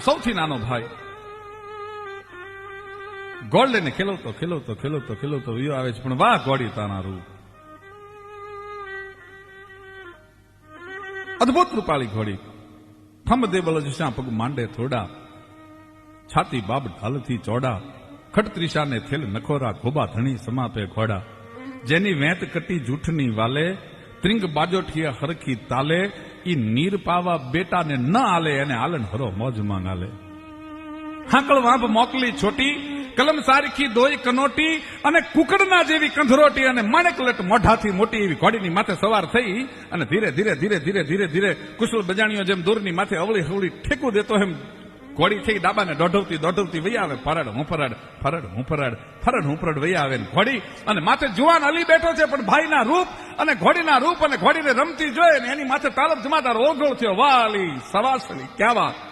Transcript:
સૌથી નાનો ભાઈ ગોળ લઈને ખેલવતો ખેલવતો ખેલવતો ખેલવતો વિયો આવે છે, પણ વાહ ગોળી તાના રૂપ, અદભુત રૂપાળી ઘોડી, થંભ દે બલ જશા પગ માંડે થોડા, છાતી બાબ ઢાલથી ચોડા, ખટત્રીસાને થેલ નખોરા ગોબા ધણી સમાપે ઘોડા, જેની વેંત કટી જૂઠની વાલે, ત્રિંગ બાજોઠિયા હરખી તાલે, ઈ નીર પાવા બેટાને ન આલે, એને આલન હરો મોજમાં નાલે. હાકળ વાંભ મોકલી છોટી, કલમ સારખી દોય કનોટી, અને કુકડના જેવી કંધરોટી, અને માણેકલટ મોઢાથી મોટી એવી ઘોડીની માથે સવાર થઈ, અને ધીરે ધીરે ધીરે ધીરે ધીરે ધીરે કુશળ બજાણીઓ જેમ દૂરની માથે અવળી હવળી ઠેકું દેતો એમ ઘોડી થઈ ડાબાને દોઢવતી દોઢવતી વહી આવે. ફરડ હું ફરડ ફરડ હું ફરડ ફરડ હું ફરડ વહી આવે ઘોડી, અને માથે જુવાન અલી બેઠો છે, પણ ભાઈના રૂપ અને ઘોડીના રૂપ અને ઘોડીને રમતી જોઈ ને એની માથે તાલબ જમાદાર ઓગળ થયો. વાલી સવાસલી ક્યાં વાત!